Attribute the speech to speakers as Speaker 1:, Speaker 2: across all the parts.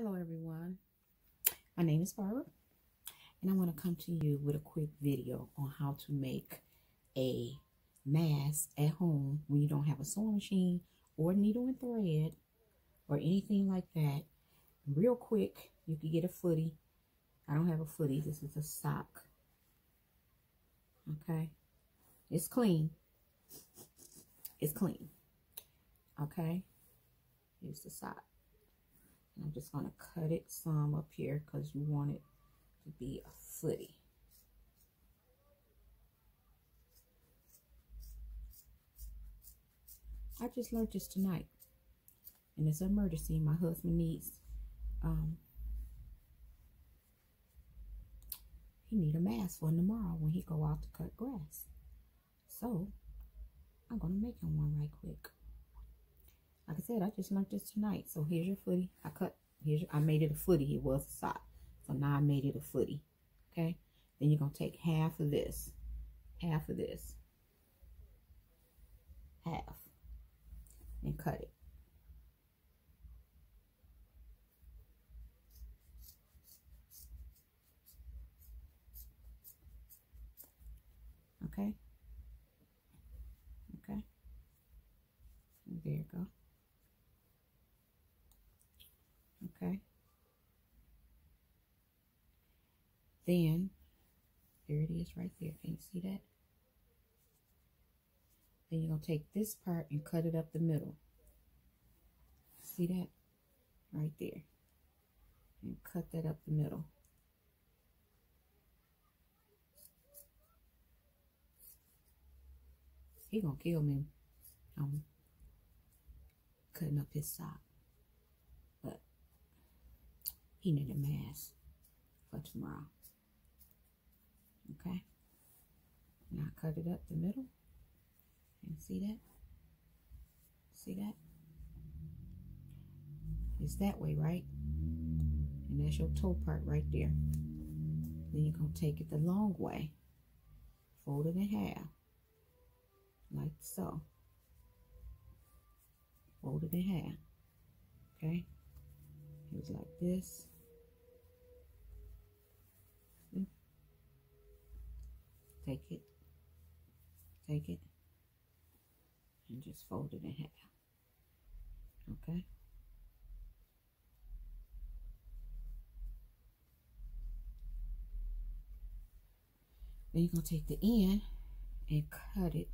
Speaker 1: Hello everyone, my name is Barbara and I want to come to you with a quick video on how to make a mask at home when you don't have a sewing machine or needle and thread or anything like that. Real quick, you can get a footy. I don't have a footy, this is a sock. Okay, it's clean. It's clean. Okay, here's the sock. I'm just going to cut it some up here because you want it to be a footy. I just learned this tonight. And it's an emergency. My husband needs, he need a mask for tomorrow when he go out to cut grass. So, I'm going to make him one right quick. Like I said, I just learned this tonight. So here's your footy. I made it a footy. It was a sock. So now I made it a footy. Okay. Then you're going to take half of this, half, and cut it. Okay. Okay. And there you go. Okay. Then, there it is right there. Can you see that? Then you're going to take this part and cut it up the middle. See that? Right there. And cut that up the middle. He going to kill me. Cutting up his sock. But he need a mask for tomorrow. Okay. Now cut it up the middle. And see that? See that? It's that way, right? And that's your toe part right there. Then you're going to take it the long way. Fold it in half. Like so. Fold it in half. Okay? It was like this. Take it, and just fold it in half. Okay? Then you're going to take the end and cut it.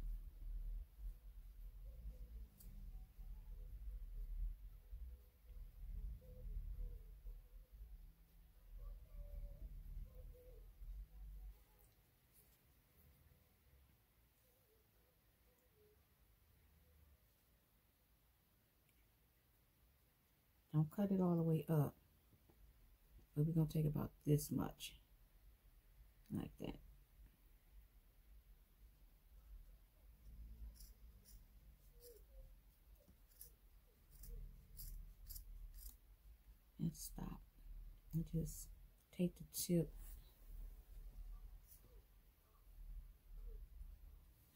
Speaker 1: Don't cut it all the way up, but we're going to take about this much, like that. And stop. And just take the tip.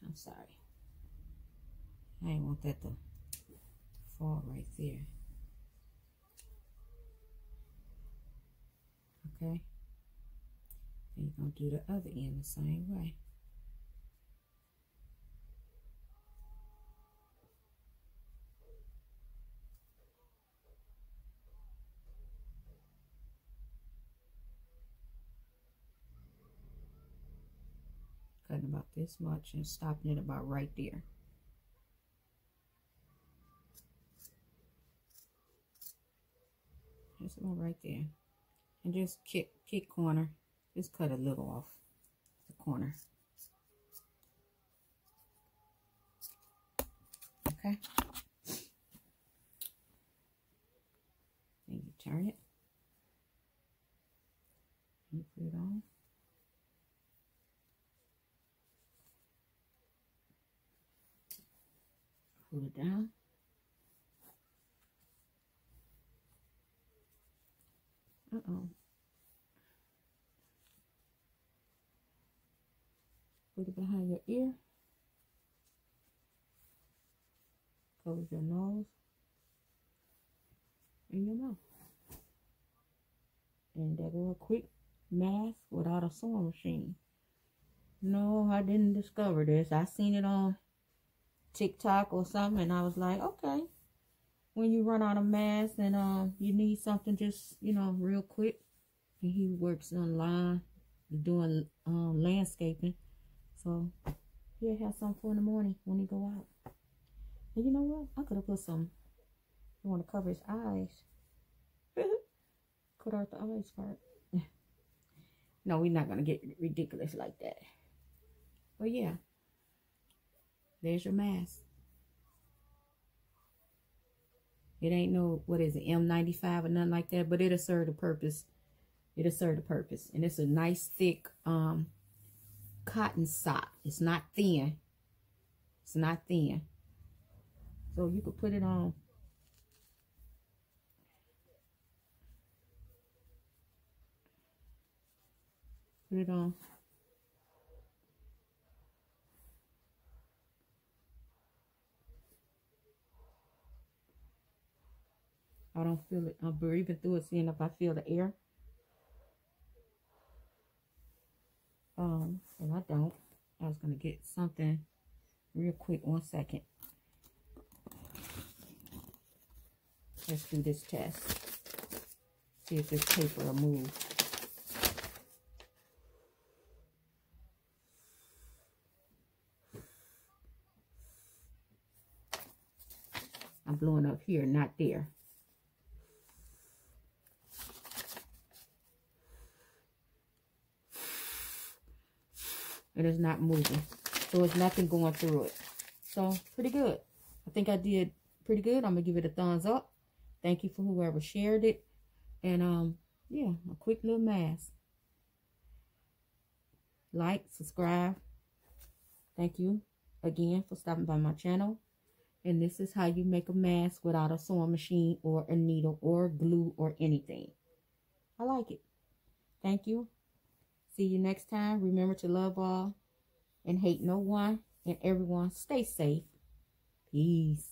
Speaker 1: I'm sorry. I didn't want that to fall right there. Okay, and you're going to do the other end the same way. Cutting about this much and stopping it about right there. Just about right there. And just kick corner. Just cut a little off the corner. Okay. Then you turn it. You put it on. Pull it down. Uh-oh. Put it behind your ear. Close your nose and your mouth. And there go a quick mask without a sewing machine. No, I didn't discover this. I seen it on TikTok or something, and I was like, okay. When you run out of masks and you need something just, you know, real quick. And he works online doing landscaping. So he'll have something for in the morning when he go out. And you know what? I could have put some. You want to cover his eyes. Cut out the eyes part. No, we're not going to get ridiculous like that. But yeah. There's your mask. It ain't no, what is it, M95 or nothing like that. But it'll serve the purpose. It'll serve the purpose. And it's a nice thick cotton sock. It's not thin. It's not thin. So you could put it on. Put it on. I don't feel it. I'm breathing through it, seeing if I feel the air. And I don't. I was gonna get something real quick. 1 second. Let's do this test. See if this paper will move. I'm blowing up here, not there. It is not moving. So there's nothing going through it. So pretty good. I think I did pretty good. I'm going to give it a thumbs up. Thank you for whoever shared it. And yeah, a quick little mask. Like, subscribe. Thank you again for stopping by my channel. And this is how you make a mask without a sewing machine or a needle or glue or anything. I like it. Thank you. See you next time. Remember to love all and hate no one, and everyone stay safe. Peace.